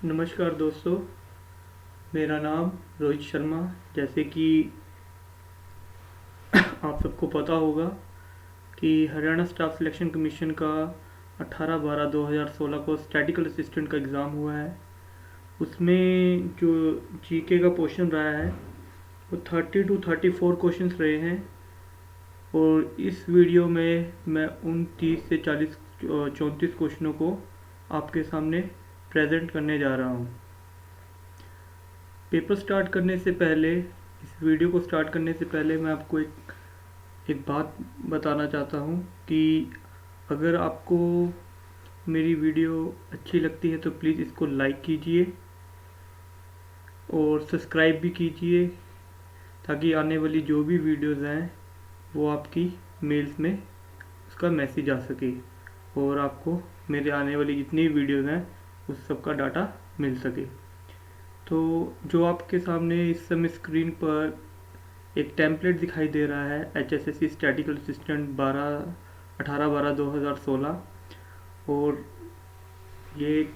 नमस्कार दोस्तों, मेरा नाम रोहित शर्मा। जैसे कि आप सबको पता होगा कि हरियाणा स्टाफ सिलेक्शन कमीशन का 18/12/2016 को स्टैटिकल असिस्टेंट का एग्ज़ाम हुआ है। उसमें जो जीके का पोर्शन रहा है वो 30 to 34 क्वेश्चंस रहे हैं। और इस वीडियो में मैं उन 30 से 34 क्वेश्चनों को आपके सामने प्रेजेंट करने जा रहा हूँ। पेपर स्टार्ट करने से पहले, इस वीडियो को स्टार्ट करने से पहले मैं आपको एक बात बताना चाहता हूँ कि अगर आपको मेरी वीडियो अच्छी लगती है तो प्लीज़ इसको लाइक कीजिए और सब्सक्राइब भी कीजिए, ताकि आने वाली जो भी वीडियोज़ हैं वो आपकी मेल्स में उसका मैसेज आ सके और आपको मेरे आने वाली जितनी वीडियोज़ हैं उस सब का डाटा मिल सके। तो जो आपके सामने इस समय स्क्रीन पर एक टेम्पलेट दिखाई दे रहा है, HSSC स्टैटिकल असिस्टेंट 18/12/2016, और ये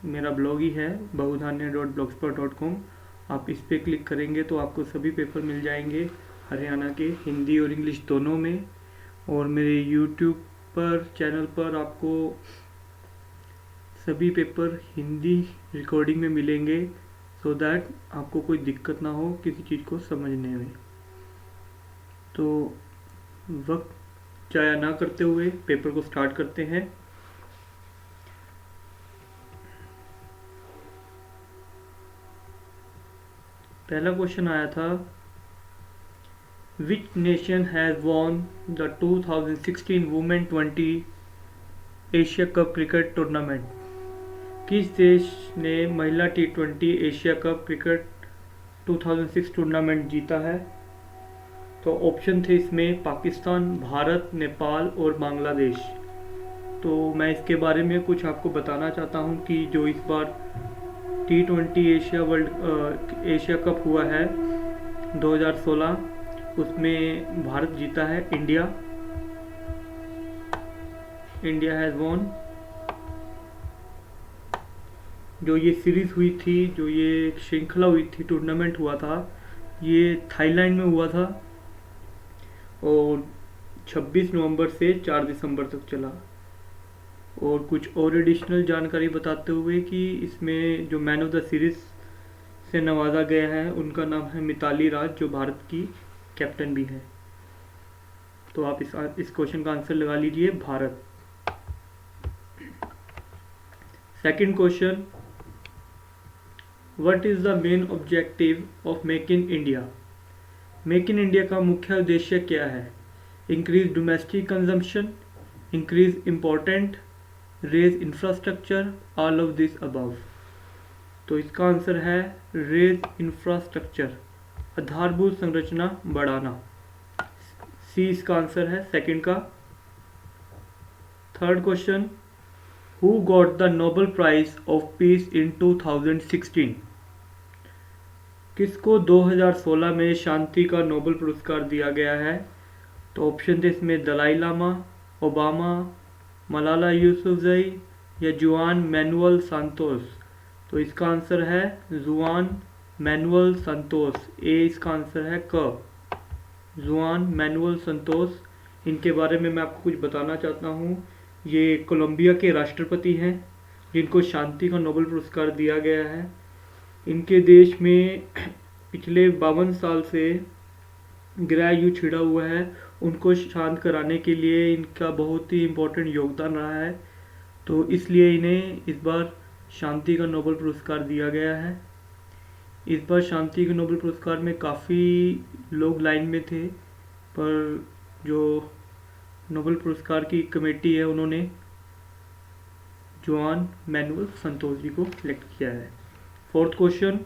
मेरा ब्लॉग ही है bahudhanya.blogspot.com। आप इस पर क्लिक करेंगे तो आपको सभी पेपर मिल जाएंगे हरियाणा के, हिंदी और इंग्लिश दोनों में। और मेरे यूट्यूब पर चैनल पर आपको सभी पेपर हिंदी रिकॉर्डिंग में मिलेंगे, सो दैट आपको कोई दिक्कत ना हो किसी चीज़ को समझने में। तो वक्त जाया ना करते हुए पेपर को स्टार्ट करते हैं। पहला क्वेश्चन आया था, which nation has won the 2016 women 20 Asia cup cricket tournament. किस देश ने महिला T20 Asia cup cricket 2006 tournament जीता है? तो ऑप्शन थे इसमें पाकिस्तान, भारत, नेपाल और बांग्लादेश। तो मैं इसके बारे में कुछ आपको बताना चाहता हूँ कि जो इस बार T20 एशिया कप हुआ है 2016, उसमें भारत जीता है। India has won. जो ये सीरीज़ हुई थी, जो ये श्रृंखला हुई थी, टूर्नामेंट हुआ था, ये थाईलैंड में हुआ था और 26 नवंबर से 4 दिसंबर तक चला। और कुछ और एडिशनल जानकारी बताते हुए कि इसमें जो मैन ऑफ द सीरीज़ से नवाजा गया है उनका नाम है मिताली राज, जो भारत की कैप्टन भी है। तो आप इस क्वेश्चन का आंसर लगा लीजिए, Bharat. Second question, what is the main objective of make in India. Make in India का मुख्य उद्देश्य क्या है? Increase domestic consumption, increase important, raise infrastructure, all of this above. तो इसका आंसर है रेज इंफ्रास्ट्रक्चर, आधारभूत संरचना बढ़ाना। सी इसका आंसर है सेकंड का। Third question, who got the Nobel prize of peace in 2016। किसको 2016 में शांति का नोबेल पुरस्कार दिया गया है? तो ऑप्शन थे इसमें दलाई लामा, ओबामा, मलाला यूसुफजई या जुआन मैनुअल सांतोस। तो इसका आंसर है जुआन मैनुअल संतोष। ए इसका आंसर है क, जुआन मैनुअल संतोष। इनके बारे में मैं आपको कुछ बताना चाहता हूँ। ये कोलंबिया के राष्ट्रपति हैं जिनको शांति का नोबेल पुरस्कार दिया गया है। इनके देश में पिछले 52 साल से गृह युद्ध छिड़ा हुआ है, उनको शांत कराने के लिए इनका बहुत ही इम्पोर्टेंट योगदान रहा है। तो इसलिए इन्हें इस बार शांति का नोबेल पुरस्कार दिया गया है। इस बार शांति के नोबेल पुरस्कार में काफ़ी लोग लाइन में थे, पर जो नोबेल पुरस्कार की कमेटी है उन्होंने जुआन मैनुअल संतोष जी को सिलेक्ट किया है। Fourth question,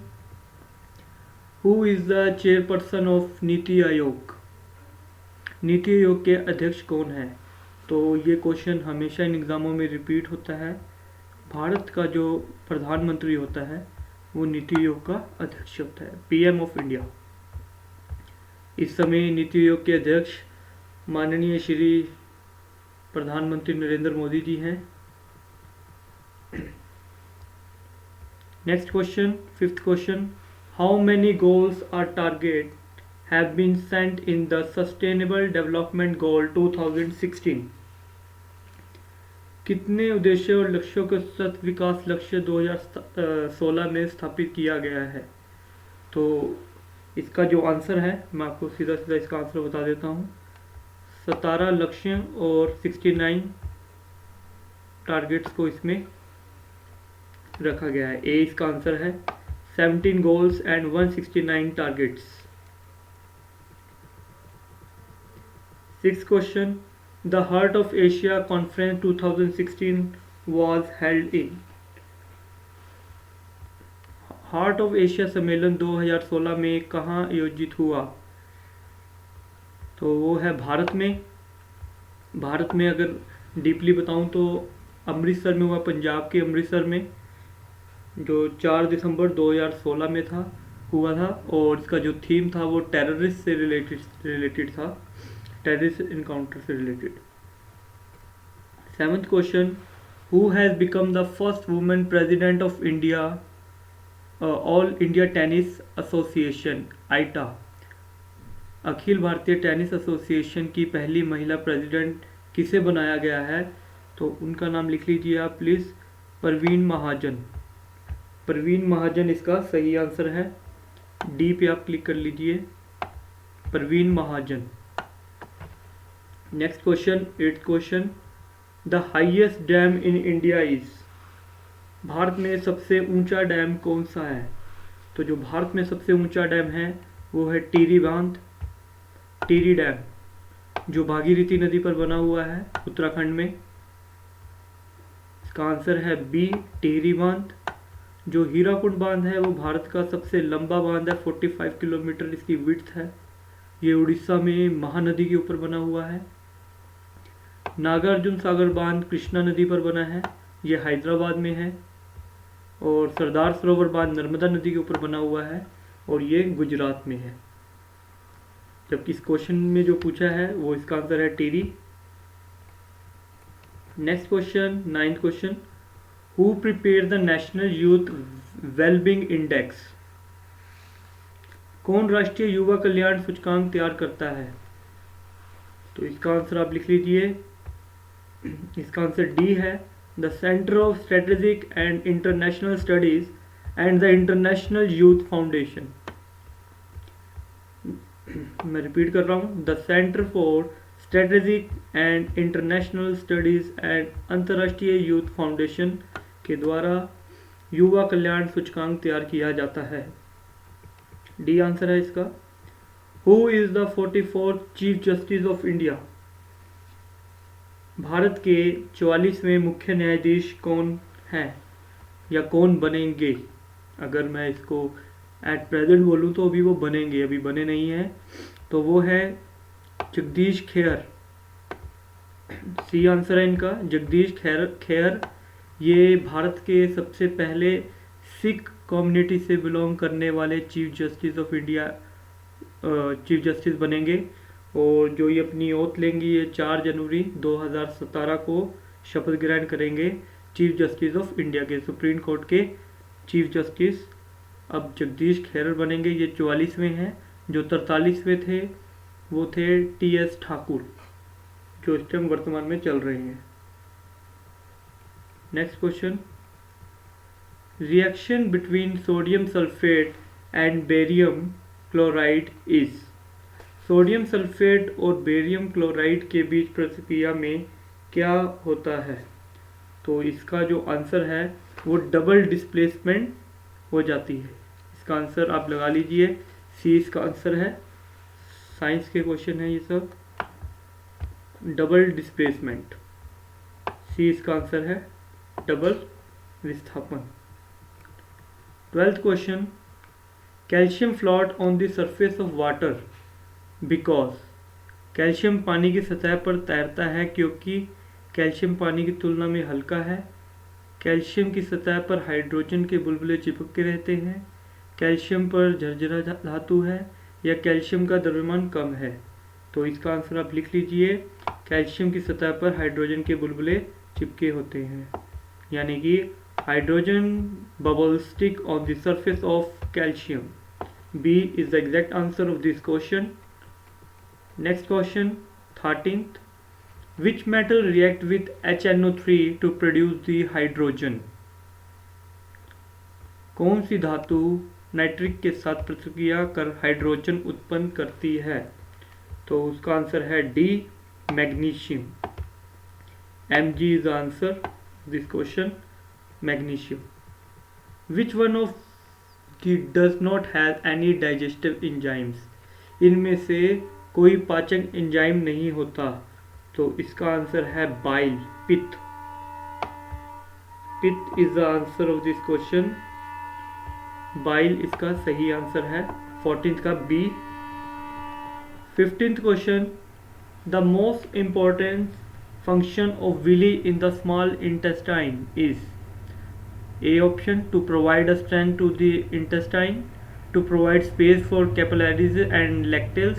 who is the chairperson of NITI Aayog. NITI Aayog के अध्यक्ष कौन है? तो ये क्वेश्चन हमेशा इन एग्ज़ामों में रिपीट होता है। भारत का जो प्रधानमंत्री होता है वो नीति आयोग का अध्यक्ष होता है, PM ऑफ इंडिया। इस समय नीति आयोग के अध्यक्ष माननीय श्री प्रधानमंत्री नरेंद्र मोदी जी हैं। Next question, fifth question, how many goals are target have been sent in the sustainable development goal 2016? कितने उद्देश्य और लक्ष्यों के सतत विकास लक्ष्य 2016 में स्थापित किया गया है? तो इसका जो आंसर है मैं आपको सीधा सीधा इसका आंसर बता देता हूँ। 17 लक्ष्य और 69 टारगेट्स को इसमें रखा गया है। ए इसका आंसर है। 17 goals and 169 targets. Six question, the heart of Asia conference 2016 was held in? Heart of Asia सम्मेलन 2016 में कहाँ आयोजित हुआ? तो वो है भारत में। भारत में अगर डीपली बताऊं तो अमृतसर में हुआ, पंजाब के अमृतसर में, जो 4 दिसंबर 2016 में हुआ था। और इसका जो थीम था वो टेररिस्ट से रिलेटेड था, टेररिस्ट इनकाउंटर से related. Seventh question, who has become the first women president of India All India Tennis Association AITA? अखिल भारतीय टेनिस एसोसिएशन की पहली महिला प्रेसिडेंट किसे बनाया गया है? तो उनका नाम लिख लीजिए आप प्लीज़, परवीन महाजन। परवीन महाजन इसका सही आंसर है। डी पे आप क्लिक कर लीजिए, Parveen Mahajan. Next question, eighth question, the highest dam in India is? Bharat में सबसे ऊंचा डैम कौन सा है? तो जो भारत में सबसे ऊंचा डैम है वो है टिहरी बांध, टिहरी डैम, जो भागीरथी नदी पर बना हुआ है उत्तराखंड में। इसका आंसर है बी, टिहरी बांध। जो हीराकुंड बांध है वो भारत का सबसे लंबा बांध है, 45 किलोमीटर इसकी विड्थ है। ये उड़ीसा में महानदी के ऊपर बना हुआ है। नागार्जुन सागर बांध कृष्णा नदी पर बना है, ये हैदराबाद में है। और सरदार सरोवर बांध नर्मदा नदी के ऊपर बना हुआ है और ये गुजरात में है। जबकि इस क्वेश्चन में जो पूछा है वो इसका आंसर है Tehri. Next question, ninth question, who prepare the national youth wellbeing index? कौन राष्ट्रीय युवा कल्याण सूचकांक तैयार करता है? तो इसका आंसर आप लिख लीजिए, इसका आंसर डी है, the centre of strategic and international studies and the international youth foundation. मैं रिपीट कर रहा हूँ, the centre for strategic and international studies and अंतर्राष्ट्रीय यूथ फाउंडेशन के द्वारा युवा कल्याण सूचकांक तैयार किया जाता है। डी आंसर है इसका। Who is the 44th chief justice of India? Bharat के 44वें मुख्य न्यायाधीश कौन हैं या कौन बनेंगे? अगर मैं इसको एट प्रेजेंट बोलूँ तो अभी वो बनेंगे, अभी बने नहीं हैं। तो वो है जगदीश खेर। सी आंसर है इनका, जगदीश खेर। ये भारत के सबसे पहले सिख कम्युनिटी से बिलोंग करने वाले chief justice of India, chief justice बनेंगे। और जो ये अपनी ओथ लेंगी, ये 4 जनवरी 2017 को शपथ ग्रहण करेंगे चीफ जस्टिस ऑफ इंडिया के, सुप्रीम कोर्ट के चीफ जस्टिस। अब जगदीश खेर बनेंगे, ये 44वें हैं। जो 43वें थे वो थे TS ठाकुर, जो इस टाइम वर्तमान में चल रहे हैं। Next question, reaction between sodium sulphate and barium chloride is? Sodium sulphate और बेरियम क्लोराइड के बीच प्रतिक्रिया में क्या होता है? तो इसका जो आंसर है वो डबल डिस्प्लेसमेंट हो जाती है। इसका आंसर आप लगा लीजिए, सी इसका आंसर है। साइंस के क्वेश्चन है ये सब। डबल डिस्प्लेसमेंट, सी इसका आंसर है, डबल विस्थापन। 12th question, calcium float on the surface of water because? Calcium पानी की सतह पर तैरता है क्योंकि कैल्शियम पानी की तुलना में हल्का है। कैल्शियम की सतह पर हाइड्रोजन के बुलबुले चिपक के रहते हैं। कैल्शियम पर झरझरा धातु है या कैल्शियम का द्रव्यमान कम है? तो इसका आंसर आप लिख लीजिए, कैल्शियम की सतह पर हाइड्रोजन के बुलबुले चिपके होते हैं, यानी कि Hydrogen bubbles stick on the surface of calcium. B is the exact answer of this question. Next question, 13th. Which metal react with HNO3 to produce the hydrogen? कौन सी धातु नाइट्रिक के साथ प्रतिक्रिया कर हाइड्रोजन उत्पन्न करती है? तो उसका आंसर है D, magnesium. Mg is the answer of this question, magnesium. Which one of the does not have any digestive enzymes? इनमें से कोई पाचक एंजाइम नहीं होता. तो इसका आंसर है बाइल, पित्त. पित्त is the answer of this question. Bile इसका सही आंसर है. 14th का B. 15th question. The most important function of villi in the small intestine is A option, to provide a strength to the intestine, to provide space for capillaries and lacteals,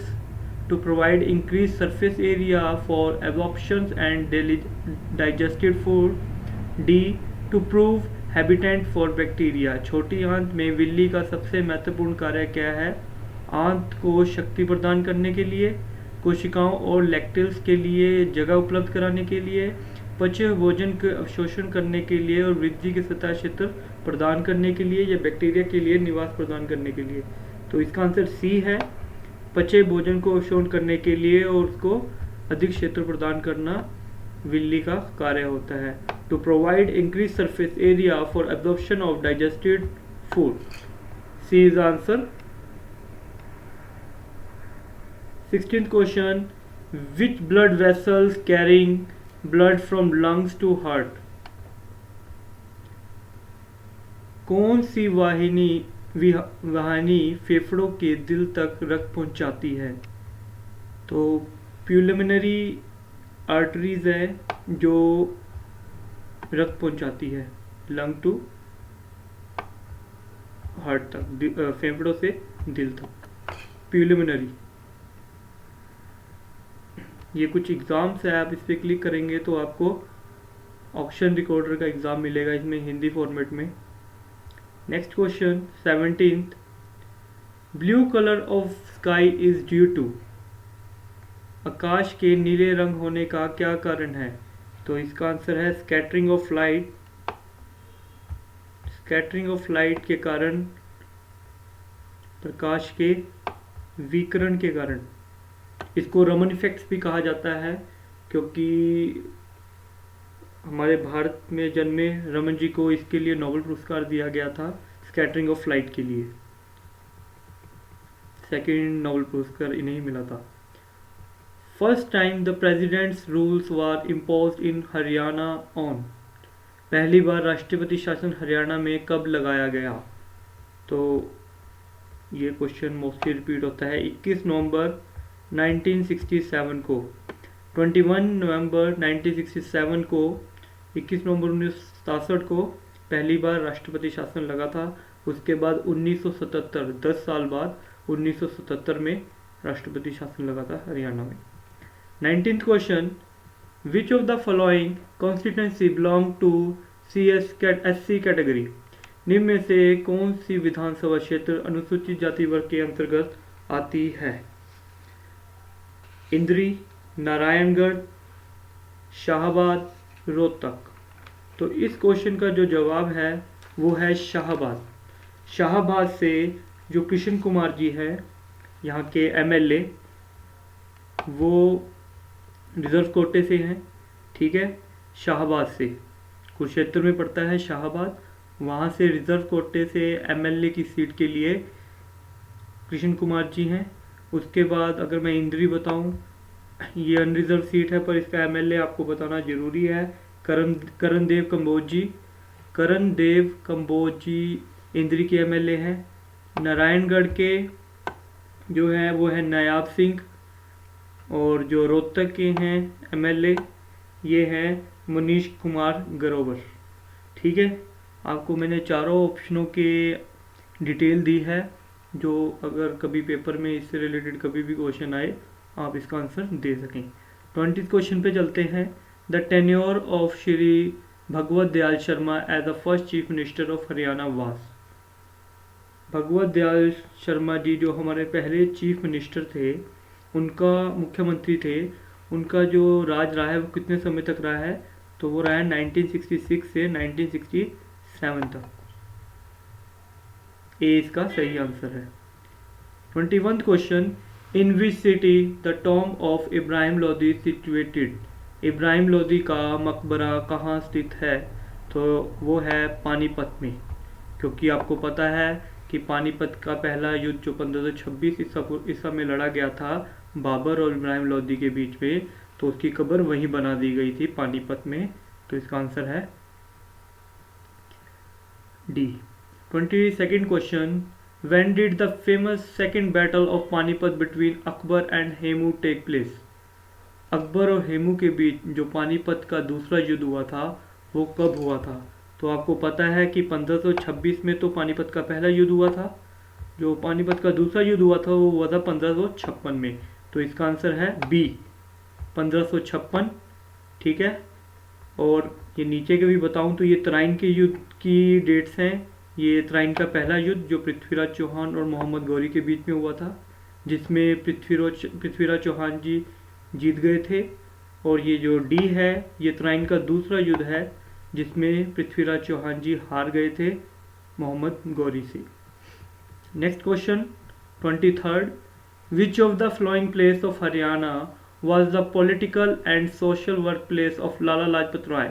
to provide increased surface area for absorption and digested food, D to prove habitat for bacteria. छोटी आंत में Willey का सबसे महत्वपूर्ण कार्य क्या है? आंत को शक्ति प्रदान करने के लिए, कोशिकाओं और लैक्टिल्स के लिए जगह उपलब्ध कराने के लिए, पचे हुए भोजन के अवशोषण करने के लिए और वृद्धि के सतह क्षेत्र प्रदान करने के लिए, या बैक्टीरिया के लिए निवास प्रदान करने के लिए. तो इसका आंसर सी है. पचे भोजन को अवशोषण करने के लिए और उसको अधिक क्षेत्र प्रदान करना विल्ली का कार्य होता है. To provide increase surface area for absorption of digested food. C is answer. 16th question. Which blood vessels carrying blood from lungs to heart? कौन सी वाहिनी फेफड़ों के दिल तक रक्त पहुंचाती है? तो प्यूलिमिनरी आर्टरीज है जो रक्त पहुंचाती है लंग टू हार्ट तक, फेफड़ों से दिल तक. प्यूलिमिनरी. ये कुछ एग्ज़ाम्स है, आप इस पर क्लिक करेंगे तो आपको ऑक्शन रिकॉर्डर का एग्ज़ाम मिलेगा इसमें हिंदी फॉर्मेट में. Next question 17th. Blue colour of sky is due to. आकाश के नीले रंग होने का क्या कारण है? तो इसका आंसर है scattering of light. Scattering of light के कारण, प्रकाश के विकिरण के कारण. इसको रमन इफेक्ट्स भी कहा जाता है क्योंकि हमारे भारत में जन्मे रमन जी को इसके लिए नोबेल पुरस्कार दिया गया था, स्कैटरिंग ऑफ लाइट के लिए. सेकंड नोबेल पुरस्कार इन्हें ही मिला था. First time the presidents rules were imposed in Haryana on. पहली बार राष्ट्रपति शासन हरियाणा में कब लगाया गया? तो ये क्वेश्चन मोस्टली रिपीट होता है. 21 नवंबर 1967 को. 21 नवंबर 1967 को, 21 नवंबर 1967 को पहली बार राष्ट्रपति शासन लगा था. उसके बाद 1977, 10 साल बाद 1977 में राष्ट्रपति शासन लगा था हरियाणा में. 19th question. Which of the following constituency belong to SC category. निम्न में से कौन सी विधानसभा क्षेत्र अनुसूचित जाति वर्ग के अंतर्गत आती है? इंद्री, नारायणगढ़, शाहबाद, रोहतक. तो इस क्वेश्चन का जो जवाब है वो है शाहबाद. शाहबाद से जो कृष्ण कुमार जी है यहाँ के MLA, वो रिजर्व कोटे से हैं. ठीक है, शाहबाद से, कुरुक्षेत्र में पड़ता है शाहबाद. वहाँ से रिजर्व कोटे से MLA की सीट के लिए कृष्ण कुमार जी हैं. उसके बाद अगर मैं इंद्री बताऊं, ये अनरिजर्व सीट है पर इसका MLA आपको बताना जरूरी है. करणदेव कंबोज जी. करणदेव कंबोज जी इंद्री के MLA हैं. नारायणगढ़ के जो है वो है नायाब सिंह. और जो रोहतक के हैं MLA ये हैं मनीष कुमार ग्रोवर. ठीक है, आपको मैंने चारों ऑप्शनों के डिटेल दी है, जो अगर कभी पेपर में इससे रिलेटेड कभी भी क्वेश्चन आए आप इसका आंसर दे सकें. 20th क्वेश्चन पे चलते हैं. The tenure of Shri Bhagwat Dayal Sharma as the first chief minister of Haryana was? Bhagwat Dayal Sharma ji जो हमारे पहले चीफ मिनिस्टर थे, उनका मुख्यमंत्री थे, उनका जो राज रहा है वो कितने समय तक रहा है? तो वो रहा है 1966 से 1967 तक। ए इसका सही आंसर है। 21th question, in which city the Tom of Ibrahim Lodi situated? Ibrahim Lodi का मकबरा कहाँ स्थित है? तो वो है पानीपत में, क्योंकि आपको पता है कि पानीपत का पहला युद्ध जो 1526 ईसा में लड़ा गया था बाबर और इब्राहिम लोदी के बीच में, तो उसकी कब्र वहीं बना दी गई थी पानीपत में। तो इसका आंसर है D. 22nd question, when did the famous second battle of Panipat between Akbar and Hemu take place? Akbar और हेमू के बीच जो पानीपत का दूसरा युद्ध हुआ था वो कब हुआ था? तो आपको पता है कि 1526 में तो पानीपत का पहला युद्ध हुआ था, जो पानीपत का दूसरा युद्ध हुआ था वो हुआ था 1556 में। तो इसका आंसर है बी, 1556। ठीक है, और ये नीचे के भी बताऊं तो ये तराइन के युद्ध की डेट्स हैं। ये तराइन का पहला युद्ध जो पृथ्वीराज चौहान और मोहम्मद गौरी के बीच में हुआ था, जिसमें पृथ्वीराज चौहान जी जीत गए थे। और ये जो डी है ये तराइन का दूसरा युद्ध है, जिसमें पृथ्वीराज चौहान जी हार गए थे मोहम्मद गौरी से। Next question 23rd, which of the flowing place of Haryana was the political and social workplace of Lala Lajpat Rai?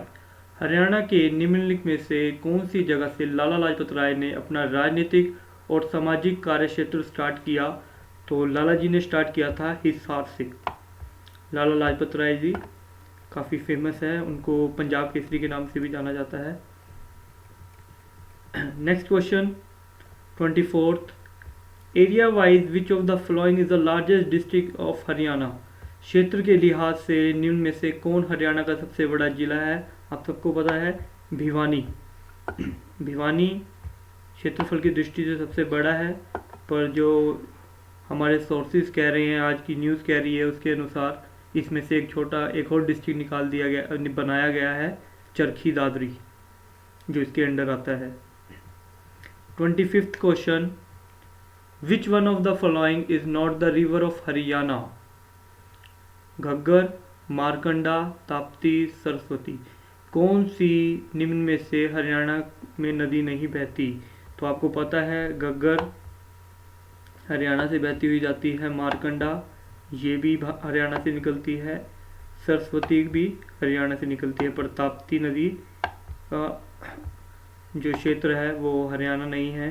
Haryana के निम्नलिखित में से कौन सी जगह से लाला लाजपत राय ने अपना राजनीतिक और सामाजिक कार्य क्षेत्र स्टार्ट किया? तो लाला जी ने स्टार्ट किया था हिसार से। लाला लाजपत राय जी काफ़ी फेमस है, उनको पंजाब केसरी के नाम से भी जाना जाता है। Next question 24th, area wise which of the following is the largest district of Haryana? क्षेत्र के लिहाज से निम्न में से कौन हरियाणा का सबसे बड़ा जिला है? आप सबको पता है भिवानी। भिवानी क्षेत्रफल की दृष्टि से सबसे बड़ा है, पर जो हमारे सोर्सेज कह रहे हैं, आज की न्यूज़ कह रही है, उसके अनुसार इसमें से एक और डिस्ट्रिक्ट निकाल दिया गया, बनाया गया है चरखी दादरी, जो इसके अंडर आता है। 25th question, which one of the following is not the river of Haryana? Ghaggar, Markanda, Tapti, Saraswati. कौन सी निम्न में से हरियाणा में नदी नहीं बहती? तो आपको पता है घग्गर हरियाणा से बहती हुई जाती है, मारकंडा ये भी हरियाणा से निकलती है, सरस्वती भी हरियाणा से निकलती है, पर ताप्ती नदी का जो क्षेत्र है वो हरियाणा नहीं है,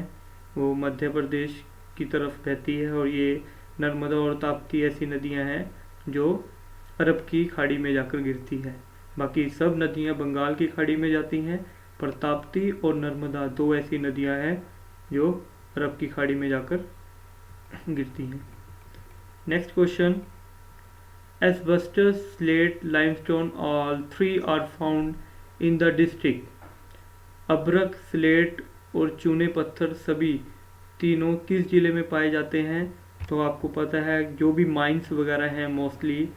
वो मध्य प्रदेश की तरफ बहती है। और ये नर्मदा और ताप्ती ऐसी नदियां हैं जो अरब की खाड़ी में जाकर गिरती है। बाकी सब नदियां बंगाल की खाड़ी में जाती हैं, पर ताप्ती और नर्मदा दो ऐसी नदियां हैं जो अरब की खाड़ी में जाकर गिरती हैं। Next question, asbestos, slate, limestone all three are found in the district. अभ्रक, स्लेट और चूने पत्थर सभी तीनों किस जिले में पाए जाते हैं? तो आपको पता है जो भी माइंस वगैरह हैं, मोस्टली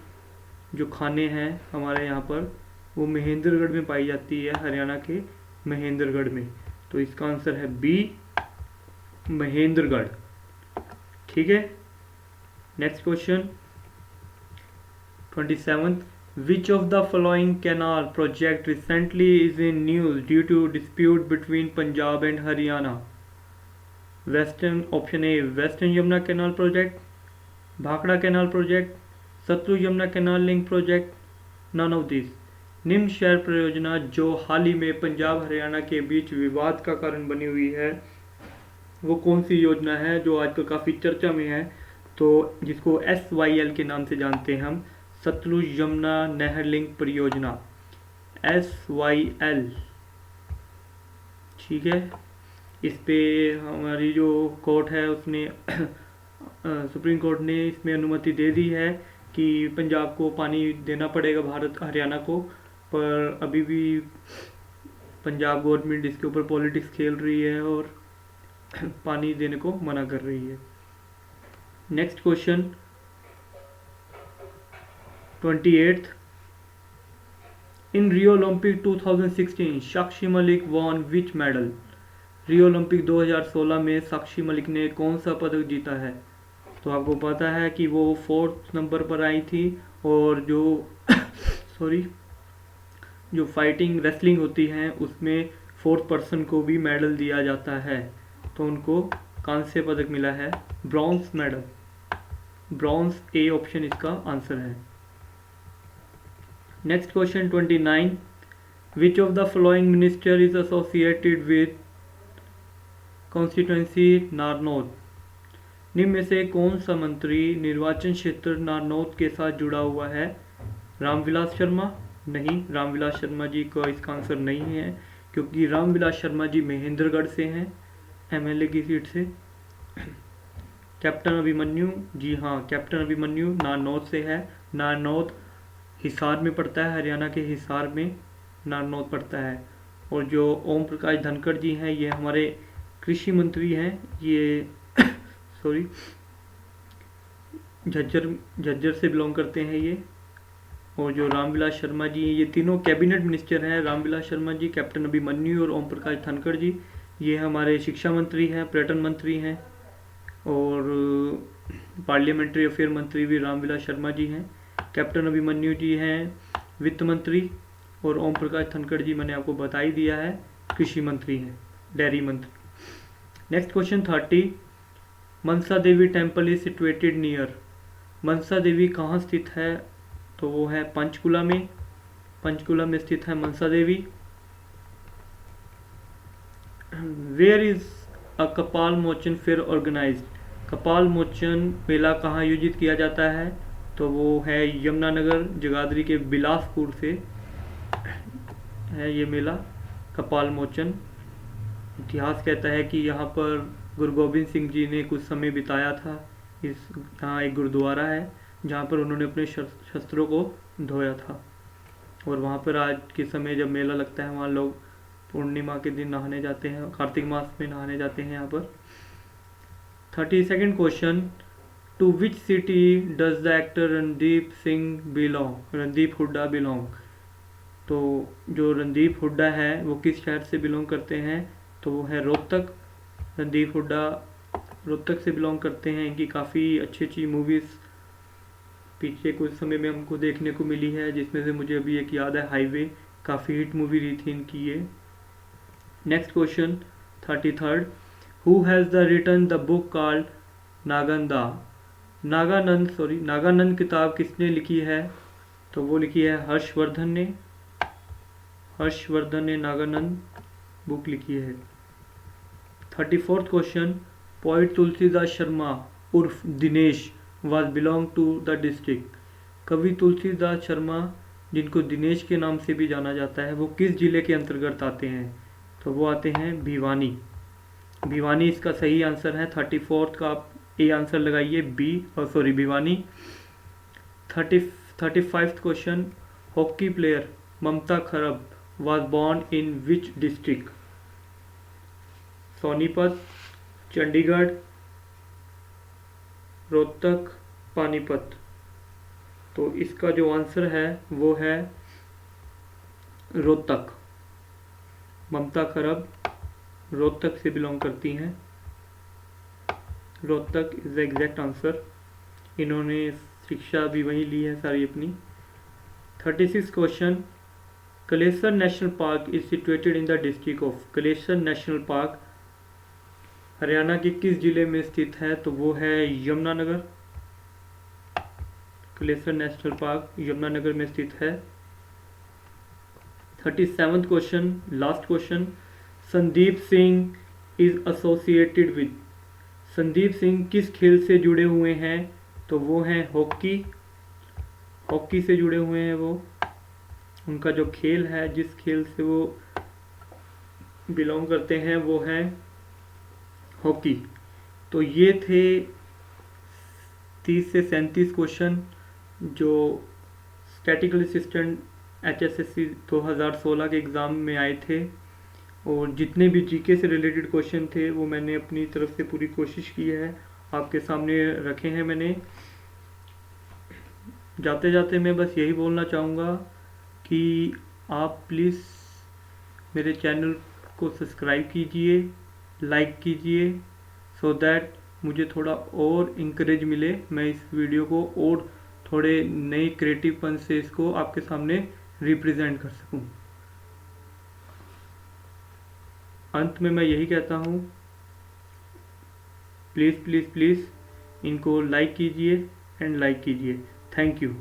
जो खाने हैं हमारे यहाँ पर, वो महेंद्रगढ़ में पाई जाती है, हरियाणा के महेंद्रगढ़ में। तो इसका आंसर है बी, महेंद्रगढ़। ठीक है, next question 27th, which of the following canal project recently is in news due to dispute between Punjab and Haryana? Western, option A western Yamuna canal project, Bhakra canal project, Sutlej Yamuna canal link project, none of this. निम्न शहर परियोजना जो हाल ही में पंजाब हरियाणा के बीच विवाद का कारण बनी हुई है, वो कौन सी योजना है जो आजकल काफ़ी चर्चा में है? तो जिसको SYL के नाम से जानते हैं हम, सतलुज यमुना नहर लिंक परियोजना, SYL। ठीक है, इस पे हमारी जो कोर्ट है उसने सुप्रीम कोर्ट ने इसमें अनुमति दे दी है कि पंजाब को पानी देना पड़ेगा भारत हरियाणा को, पर अभी भी पंजाब गवर्नमेंट इसके ऊपर पॉलिटिक्स खेल रही है और पानी देने को मना कर रही है। Next question 28th, in Rio Olympic 2016 Sakshi Malik won which medal. Rio Olympic 2016 में साक्षी मलिक ने कौन सा पदक जीता है? तो आपको पता है कि वो 4th नंबर पर आई थी, और जो सॉरी जो फाइटिंग रेसलिंग होती है उसमें 4th पर्सन को भी मेडल दिया जाता है, तो उनको कांस्य पदक मिला है, bronze medal. Bronze, A option इसका आंसर है। Next question 29, which of the following minister is associated with constituency Narnaul. निम्न में से कौन सा मंत्री निर्वाचन क्षेत्र नारनौत के साथ जुड़ा हुआ है? रामविलास शर्मा? नहीं, रामविलास शर्मा जी का इसका आंसर नहीं है, क्योंकि रामविलास शर्मा जी महेंद्रगढ़ से हैं, एमएलए की सीट से। कैप्टन अभिमन्यु? जी हाँ, कैप्टन अभिमन्यु नारनौत से है। नारनौत हिसार में पड़ता है, हरियाणा के हिसार में नारनौत पड़ता है। और जो ओम प्रकाश धनखड़ जी हैं, ये हमारे कृषि मंत्री हैं, ये सॉरी झज्जर से बिलोंग करते हैं ये। और जो रामविलास शर्मा जी हैं, ये तीनों कैबिनेट मिनिस्टर हैं। रामविलास शर्मा जी, कैप्टन अभिमन्यु और ओम प्रकाश धनखड़ जी, ये हमारे शिक्षा मंत्री हैं, पर्यटन मंत्री हैं, और पार्लियामेंट्री अफेयर मंत्री भी रामविलास शर्मा जी हैं। कैप्टन अभिमन्यु जी हैं वित्त मंत्री, और ओम प्रकाश धनखड़ जी मैंने आपको बता ही दिया है, कृषि मंत्री हैं, डेयरी मंत्री। Next question 30, Mansa Devi temple is situated near. Mansa Devi कहाँ स्थित है? तो वो है पंचकुला में। पंचकुला में स्थित है Mansa Devi. Where is a Kapal Mochan fair organised. Kapal Mochan मेला कहाँ आयोजित किया जाता है? तो वो है यमुनानगर, जगाधरी के बिलासपुर से है ये मेला, कपाल मोचन। इतिहास कहता है कि यहाँ पर गुरु गोबिंद सिंह जी ने कुछ समय बिताया था। यहाँ एक गुरुद्वारा है जहाँ पर उन्होंने अपने शस्त्रों को धोया था, और वहाँ पर आज के समय जब मेला लगता है, वहाँ लोग पूर्णिमा के दिन नहाने जाते हैं, कार्तिक मास में नहाने जाते हैं यहाँ पर। 32nd question, to which city does the actor Randeep Singh belong, Randeep Hooda belong. तो जो रणदीप हुड्डा है वो किस शहर से बिलोंग करते हैं? तो वो है रोहतक। रणदीप हुड्डा रोहतक से बिलोंग करते हैं। इनकी काफ़ी अच्छी अच्छी मूवीज़ पीछे कुछ समय में हमको देखने को मिली है, जिसमें से मुझे अभी एक याद है, हाईवे, काफ़ी हिट मूवी रही थी इनकी ये। Next question 33rd, who has the written the book called Nagananda. Nagananda किताब किसने लिखी है? तो वो लिखी है हर्षवर्धन ने। हर्षवर्धन ने नागानंद बुक लिखी है। 34th question, poet Tulsidas Sharma उर्फ Dinesh was belong to the district. कवि तुलसीदास शर्मा, जिनको दिनेश के नाम से भी जाना जाता है, वो किस जिले के अंतर्गत आते हैं? तो वो आते हैं भिवानी। भिवानी इसका सही आंसर है। 34th का आप ए आंसर लगाइए, Bhiwani. 35th question, hockey player Mamta Kharab was born in which district. Sonipat, Chandigarh, Rohtak, Panipat. तो इसका जो आंसर है वो है रोहतक। ममता खरब रोहतक से बिलोंग करती हैं। Rohtak is the exact answer. इन्होंने शिक्षा भी वहीं ली है सारी अपनी। 36 question, Kalesar national park is situated in the district of. Kalesar national park Haryana के किस जिले में स्थित है? तो वो है यमुनानगर। कलेसर नेशनल पार्क यमुनानगर में स्थित है। 37th question, last question, Sandeep Singh is associated with. Sandeep Singh किस खेल से जुड़े हुए हैं? तो वो हैं हॉकी। हॉकी से जुड़े हुए हैं वो। उनका जो खेल है, जिस खेल से वो बिलोंग करते हैं, वो है हॉकी। तो ये थे 30 से 37 क्वेश्चन जो स्टैटिकल असिस्टेंट HSSC 2016 के एग्ज़ाम में आए थे। और जितने भी जीके से रिलेटेड क्वेश्चन थे वो मैंने अपनी तरफ से पूरी कोशिश की है, आपके सामने रखे हैं मैंने। जाते जाते मैं बस यही बोलना चाहूँगा कि आप प्लीज़ मेरे चैनल को सब्सक्राइब कीजिए, लाइक कीजिए, सो दैट मुझे थोड़ा और इंकरेज मिले, मैं इस वीडियो को और थोड़े नए क्रिएटिवपन से इसको आपके सामने रिप्रेजेंट कर सकूं। अंत में मैं यही कहता हूं, प्लीज़ प्लीज़ प्लीज़ इनको लाइक कीजिए एंड लाइक कीजिए। Thank you.